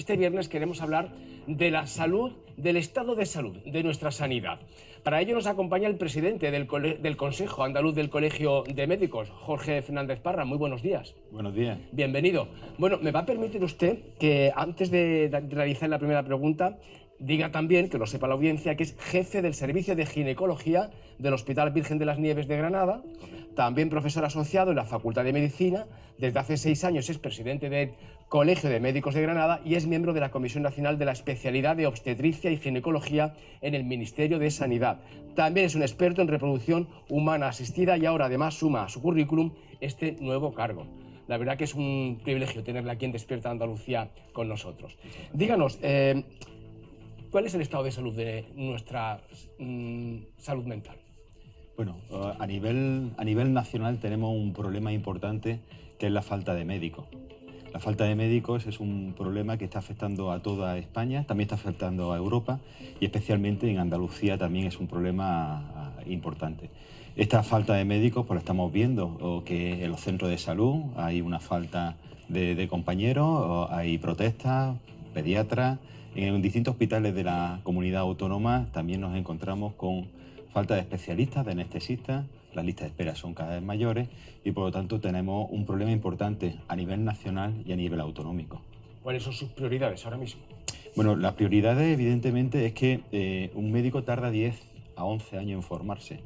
este viernes queremos hablar de la salud, del estado de salud de nuestra sanidad. Para ello nos acompaña el presidente del Consejo Andaluz del Colegio de Médicos, Jorge Fernández Parra. Muy buenos días. Buenos días. Bienvenido. Bueno, me va a permitir usted que antes de realizar la primera pregunta, diga también, que lo sepa la audiencia, que es jefe del Servicio de Ginecología del Hospital Virgen de las Nieves de Granada, también profesor asociado en la Facultad de Medicina, desde hace 6 años es presidente del Colegio de Médicos de Granada y es miembro de la Comisión Nacional de la Especialidad de Obstetricia y Ginecología en el Ministerio de Sanidad. También es un experto en reproducción humana asistida y ahora además suma a su currículum este nuevo cargo. La verdad que es un privilegio tenerla aquí en Despierta Andalucía con nosotros. Díganos, ¿cuál es el estado de salud de nuestra salud mental? Bueno, a nivel nacional tenemos un problema importante que es la falta de médicos. La falta de médicos es un problema que está afectando a toda España, también está afectando a Europa y especialmente en Andalucía también es un problema importante. Esta falta de médicos pues la estamos viendo, que en los centros de salud hay una falta de compañeros, hay protestas, pediatras. En distintos hospitales de la comunidad autónoma también nos encontramos con falta de especialistas, de anestesistas, las listas de espera son cada vez mayores y por lo tanto tenemos un problema importante a nivel nacional y a nivel autonómico. ¿Cuáles son sus prioridades ahora mismo? Bueno, las prioridades evidentemente es que un médico tarda 10 a 11 años en formarse.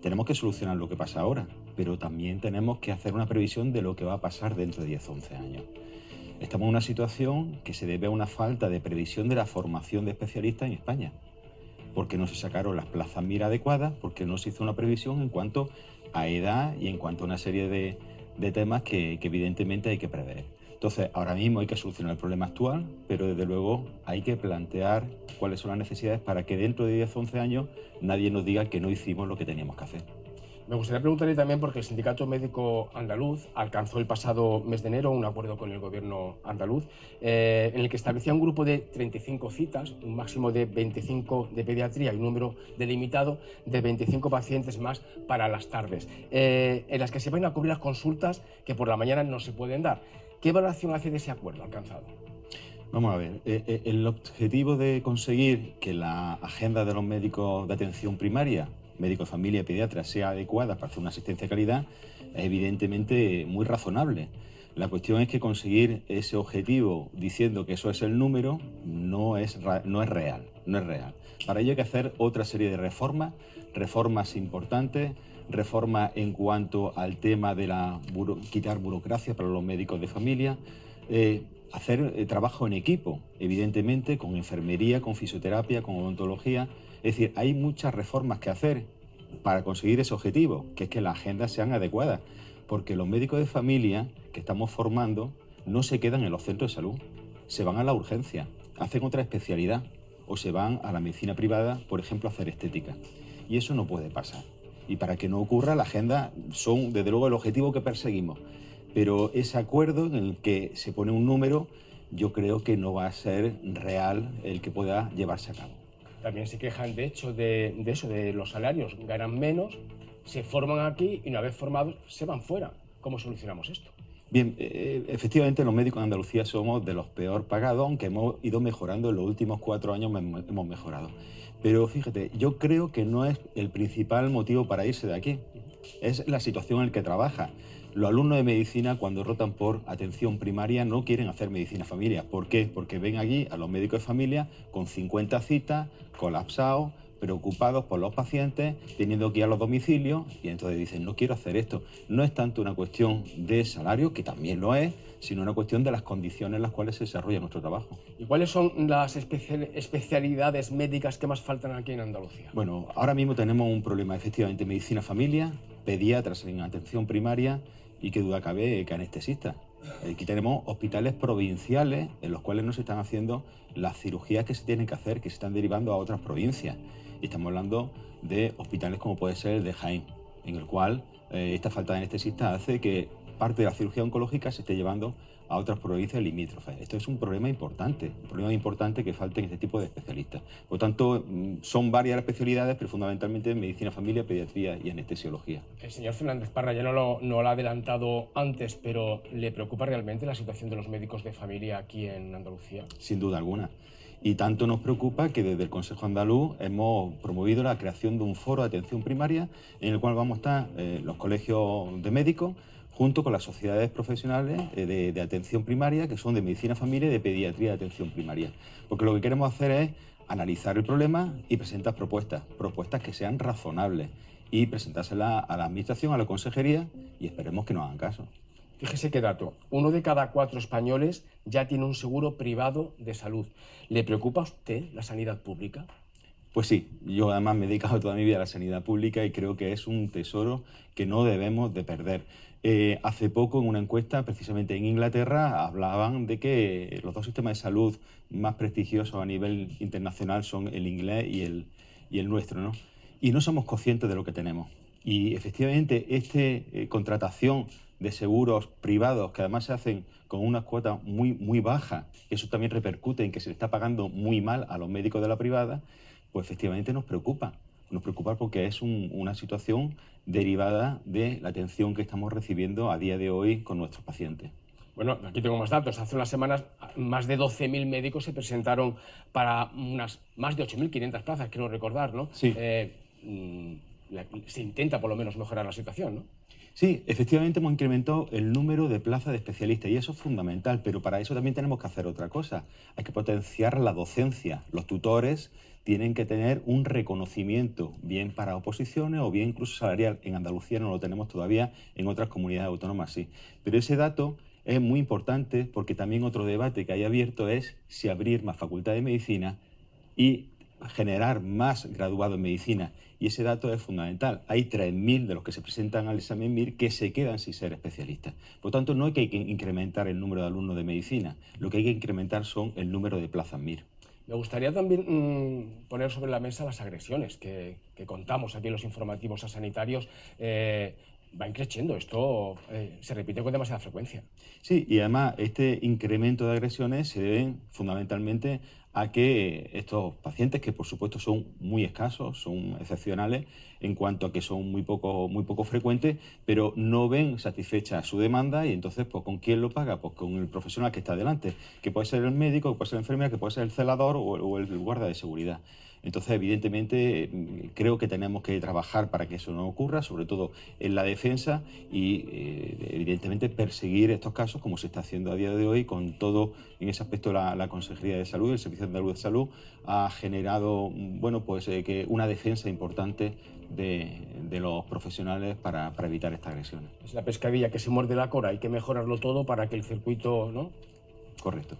Tenemos que solucionar lo que pasa ahora, pero también tenemos que hacer una previsión de lo que va a pasar dentro de 10 o 11 años. Estamos en una situación que se debe a una falta de previsión de la formación de especialistas en España, porque no se sacaron las plazas MIR adecuadas, porque no se hizo una previsión en cuanto a edad y en cuanto a una serie de temas que evidentemente hay que prever. Entonces, ahora mismo hay que solucionar el problema actual, pero desde luego hay que plantear cuáles son las necesidades para que dentro de 10 o 11 años nadie nos diga que no hicimos lo que teníamos que hacer. Me gustaría preguntarle también porque el Sindicato Médico Andaluz alcanzó el pasado mes de enero un acuerdo con el gobierno andaluz en el que establecía un grupo de 35 citas, un máximo de 25 de pediatría y un número delimitado de 25 pacientes más para las tardes, en las que se van a cubrir las consultas que por la mañana no se pueden dar. ¿Qué valoración hace de ese acuerdo alcanzado? Vamos a ver, el objetivo de conseguir que la agenda de los médicos de atención primaria, médico de familia y pediatra, sea adecuada para hacer una asistencia de calidad, es evidentemente muy razonable. La cuestión es que conseguir ese objetivo diciendo que eso es el número no es real. Para ello hay que hacer otra serie de reformas importantes, reformas en cuanto al tema de quitar burocracia para los médicos de familia, hacer trabajo en equipo, evidentemente, con enfermería, con fisioterapia, con odontología. Es decir, hay muchas reformas que hacer para conseguir ese objetivo, que es que las agendas sean adecuadas, porque los médicos de familia que estamos formando no se quedan en los centros de salud, se van a la urgencia, hacen otra especialidad o se van a la medicina privada, por ejemplo, a hacer estética. Y eso no puede pasar. Y para que no ocurra, la agenda son, desde luego, el objetivo que perseguimos. Pero ese acuerdo en el que se pone un número, yo creo que no va a ser real el que pueda llevarse a cabo. También se quejan, de hecho, de los salarios, ganan menos, se forman aquí y una vez formados se van fuera. ¿Cómo solucionamos esto? Bien, efectivamente los médicos de Andalucía somos de los peor pagados, aunque hemos ido mejorando en los últimos 4 años, hemos mejorado. Pero fíjate, yo creo que no es el principal motivo para irse de aquí, es la situación en la que trabaja. Los alumnos de medicina, cuando rotan por atención primaria, no quieren hacer medicina familia. ¿Por qué? Porque ven allí a los médicos de familia con 50 citas, colapsados, preocupados por los pacientes, teniendo que ir a los domicilios y entonces dicen, no quiero hacer esto. No es tanto una cuestión de salario, que también lo es, sino una cuestión de las condiciones en las cuales se desarrolla nuestro trabajo. ¿Y cuáles son las especialidades médicas que más faltan aquí en Andalucía? Bueno, ahora mismo tenemos un problema, efectivamente, medicina familia, pediatras en atención primaria y qué duda cabe que anestesistas. Aquí tenemos hospitales provinciales en los cuales no se están haciendo las cirugías que se tienen que hacer, que se están derivando a otras provincias. Y estamos hablando de hospitales como puede ser el de Jaén, en el cual esta falta de anestesistas hace que parte de la cirugía oncológica se esté llevando a otras provincias limítrofes. Esto es un problema importante que falten este tipo de especialistas. Por tanto, son varias las especialidades, pero fundamentalmente medicina familia, pediatría y anestesiología. El señor Fernández Parra ya no lo ha adelantado antes, pero ¿le preocupa realmente la situación de los médicos de familia aquí en Andalucía? Sin duda alguna. Y tanto nos preocupa que desde el Consejo Andaluz hemos promovido la creación de un foro de atención primaria en el cual vamos a estar los colegios de médicos junto con las sociedades profesionales de atención primaria, que son de medicina familia y de pediatría de atención primaria. Porque lo que queremos hacer es analizar el problema y presentar propuestas que sean razonables y presentárselas a la Administración, a la Consejería, y esperemos que nos hagan caso. Fíjese qué dato. 1 de cada 4 españoles ya tiene un seguro privado de salud. ¿Le preocupa a usted la sanidad pública? Pues sí, yo además me he dedicado toda mi vida a la sanidad pública y creo que es un tesoro que no debemos de perder. Hace poco, en una encuesta, precisamente en Inglaterra, hablaban de que los dos sistemas de salud más prestigiosos a nivel internacional son el inglés y el nuestro, ¿no? Y no somos conscientes de lo que tenemos. Y efectivamente, contratación de seguros privados, que además se hacen con unas cuotas muy bajas, eso también repercute en que se le está pagando muy mal a los médicos de la privada, pues efectivamente nos preocupa. Nos preocupa porque es una situación derivada de la atención que estamos recibiendo a día de hoy con nuestros pacientes. Bueno, aquí tengo más datos. Hace unas semanas más de 12.000 médicos se presentaron para unas más de 8.500 plazas, quiero recordar, ¿no? Sí. Se intenta por lo menos mejorar la situación, ¿no? Sí, efectivamente hemos incrementado el número de plazas de especialistas y eso es fundamental, pero para eso también tenemos que hacer otra cosa. Hay que potenciar la docencia. Los tutores tienen que tener un reconocimiento, bien para oposiciones o bien incluso salarial. En Andalucía no lo tenemos todavía, en otras comunidades autónomas sí. Pero ese dato es muy importante porque también otro debate que hay abierto es si abrir más facultades de medicina y generar más graduados en medicina. Y ese dato es fundamental. Hay 3.000 de los que se presentan al examen MIR que se quedan sin ser especialistas. Por lo tanto, no hay que incrementar el número de alumnos de medicina. Lo que hay que incrementar son el número de plazas MIR. Me gustaría también poner sobre la mesa las agresiones que contamos aquí en los informativos a sanitarios. Va creciendo, esto se repite con demasiada frecuencia. Sí, y además este incremento de agresiones se deben fundamentalmente a que estos pacientes, que por supuesto son muy escasos, son excepcionales en cuanto a que son muy poco frecuentes, pero no ven satisfecha su demanda y entonces, pues, ¿con quién lo paga? Pues con el profesional que está delante, que puede ser el médico, que puede ser la enfermera, que puede ser el celador o el guardia de seguridad. Entonces, evidentemente, creo que tenemos que trabajar para que eso no ocurra, sobre todo en la defensa y, evidentemente, perseguir estos casos como se está haciendo a día de hoy con todo, en ese aspecto, la Consejería de Salud, el Servicio Andaluz de Salud, ha generado, bueno, pues que una defensa importante de los profesionales para evitar estas agresiones. Es la pescadilla que se muerde la cola, hay que mejorarlo todo para que el circuito, ¿no? Correcto.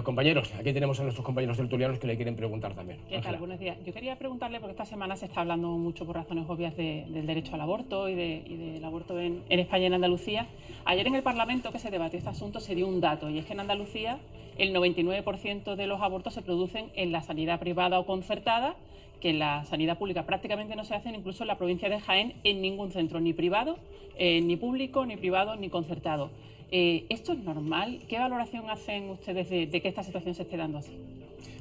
Compañeros, aquí tenemos a nuestros compañeros tertulianos que le quieren preguntar también. ¿Qué tal? Buenos días. Yo quería preguntarle, porque esta semana se está hablando mucho por razones obvias del derecho al aborto y del aborto en España y en Andalucía. Ayer en el Parlamento que se debatió este asunto se dio un dato, y es que en Andalucía el 99% de los abortos se producen en la sanidad privada o concertada, que en la sanidad pública prácticamente no se hacen, incluso en la provincia de Jaén, en ningún centro, ni privado, ni público, ni privado, ni concertado. ¿Esto es normal? ¿Qué valoración hacen ustedes de que esta situación se esté dando así?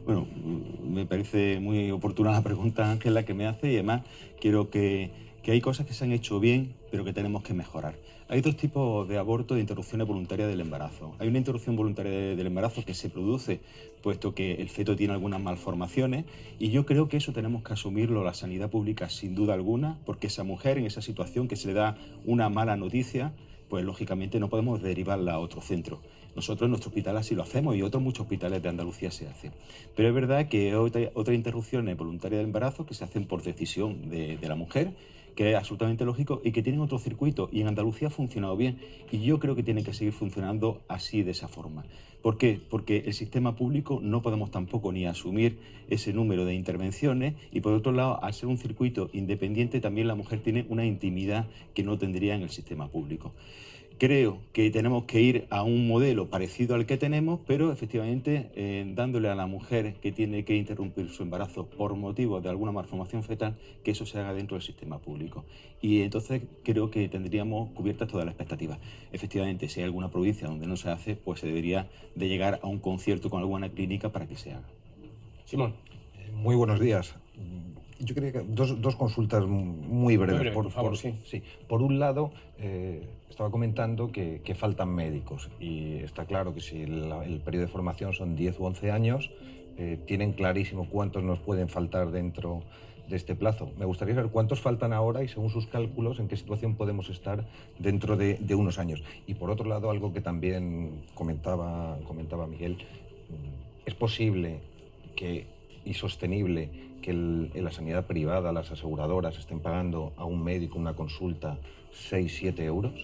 Bueno, me parece muy oportuna la pregunta, Ángela, que me hace, y además quiero que hay cosas que se han hecho bien, pero que tenemos que mejorar. Hay dos tipos de aborto de interrupciones voluntarias del embarazo. Hay una interrupción voluntaria del embarazo que se produce puesto que el feto tiene algunas malformaciones, y yo creo que eso tenemos que asumirlo la sanidad pública sin duda alguna, porque esa mujer en esa situación que se le da una mala noticia, pues lógicamente no podemos derivarla a otro centro. Nosotros en nuestro hospital así lo hacemos y otros muchos hospitales de Andalucía se hacen. Pero es verdad que hay otras interrupciones voluntarias del embarazo que se hacen por decisión de la mujer, que es absolutamente lógico y que tienen otro circuito. Y en Andalucía ha funcionado bien y yo creo que tiene que seguir funcionando así, de esa forma. ¿Por qué? Porque el sistema público no podemos tampoco ni asumir ese número de intervenciones y, por otro lado, al ser un circuito independiente, también la mujer tiene una intimidad que no tendría en el sistema público. Creo que tenemos que ir a un modelo parecido al que tenemos, pero efectivamente dándole a la mujer que tiene que interrumpir su embarazo por motivo de alguna malformación fetal, que eso se haga dentro del sistema público. Y entonces creo que tendríamos cubiertas todas las expectativas. Efectivamente, si hay alguna provincia donde no se hace, pues se debería de llegar a un concierto con alguna clínica para que se haga. Simón. Muy buenos días. Yo quería que dos consultas muy breves. Muy breve, por favor, sí. Por un lado, estaba comentando que faltan médicos y está claro que si el periodo de formación son 10 u 11 años, tienen clarísimo cuántos nos pueden faltar dentro de este plazo. Me gustaría saber cuántos faltan ahora y, según sus cálculos, en qué situación podemos estar dentro de unos años. Y por otro lado, algo que también comentaba Miguel, es posible y sostenible que en la sanidad privada las aseguradoras estén pagando a un médico una consulta 6-7 euros.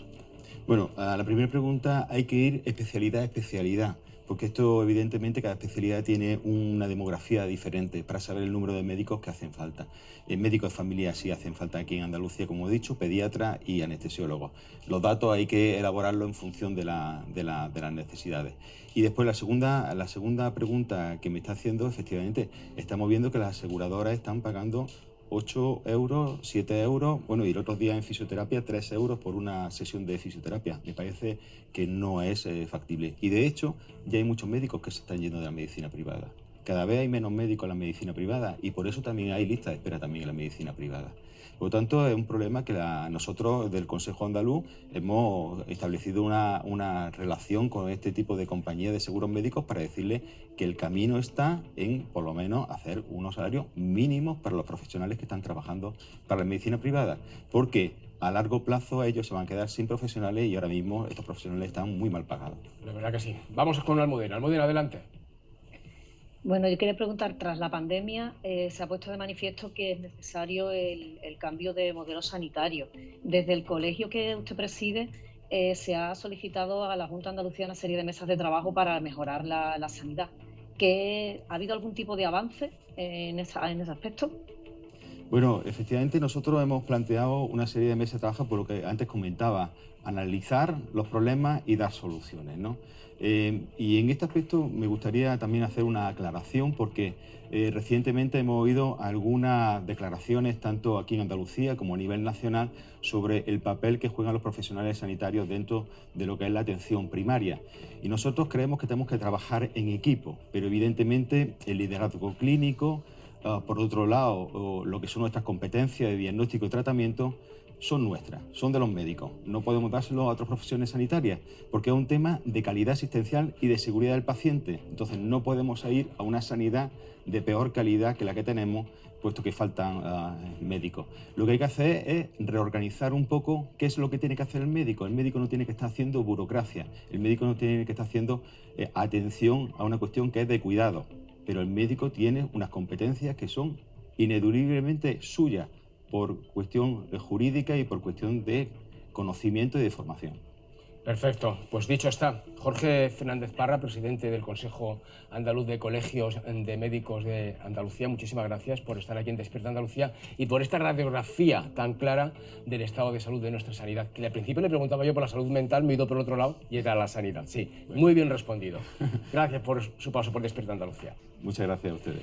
Bueno, a la primera pregunta hay que ir especialidad a especialidad, porque esto evidentemente cada especialidad tiene una demografía diferente para saber el número de médicos que hacen falta. Médicos de familia sí hacen falta aquí en Andalucía, como he dicho, pediatras y anestesiólogos. Los datos hay que elaborarlos en función de las necesidades. Y después la segunda pregunta que me está haciendo, efectivamente, estamos viendo que las aseguradoras están pagando 8 euros, 7 euros, bueno, y el otro día en fisioterapia 3 euros por una sesión de fisioterapia. Me parece que no es factible. Y de hecho, ya hay muchos médicos que se están yendo de la medicina privada. Cada vez hay menos médicos en la medicina privada y por eso también hay listas de espera también en la medicina privada. Por lo tanto, es un problema que nosotros del Consejo Andaluz hemos establecido una relación con este tipo de compañías de seguros médicos para decirles que el camino está en, por lo menos, hacer unos salarios mínimos para los profesionales que están trabajando para la medicina privada, porque a largo plazo ellos se van a quedar sin profesionales y ahora mismo estos profesionales están muy mal pagados. La verdad que sí. Vamos con Almudena. Almudena, adelante. Bueno, yo quería preguntar, tras la pandemia se ha puesto de manifiesto que es necesario el cambio de modelo sanitario. Desde el colegio que usted preside se ha solicitado a la Junta de Andalucía una serie de mesas de trabajo para mejorar la sanidad. ¿Ha habido algún tipo de avance en ese aspecto? Bueno, efectivamente nosotros hemos planteado una serie de mesas de trabajo, por lo que antes comentaba, analizar los problemas y dar soluciones, ¿no? Y en este aspecto me gustaría también hacer una aclaración porque recientemente hemos oído algunas declaraciones, tanto aquí en Andalucía como a nivel nacional, sobre el papel que juegan los profesionales sanitarios dentro de lo que es la atención primaria. Y nosotros creemos que tenemos que trabajar en equipo, pero evidentemente el liderazgo clínico, por otro lado, lo que son nuestras competencias de diagnóstico y tratamiento, son nuestras, son de los médicos. No podemos dárselo a otras profesiones sanitarias porque es un tema de calidad asistencial y de seguridad del paciente. Entonces no podemos ir a una sanidad de peor calidad que la que tenemos, puesto que faltan médicos. Lo que hay que hacer es reorganizar un poco qué es lo que tiene que hacer el médico. El médico no tiene que estar haciendo burocracia, el médico no tiene que estar haciendo atención a una cuestión que es de cuidado, pero el médico tiene unas competencias que son ineludiblemente suyas, por cuestión jurídica y por cuestión de conocimiento y de formación. Perfecto, pues dicho está. Jorge Fernández Parra, presidente del Consejo Andaluz de Colegios de Médicos de Andalucía, muchísimas gracias por estar aquí en Despierta Andalucía y por esta radiografía tan clara del estado de salud de nuestra sanidad. Que al principio le preguntaba yo por la salud mental, me he ido por el otro lado y era la sanidad. Sí, muy bien respondido. Gracias por su paso por Despierta Andalucía. Muchas gracias a ustedes.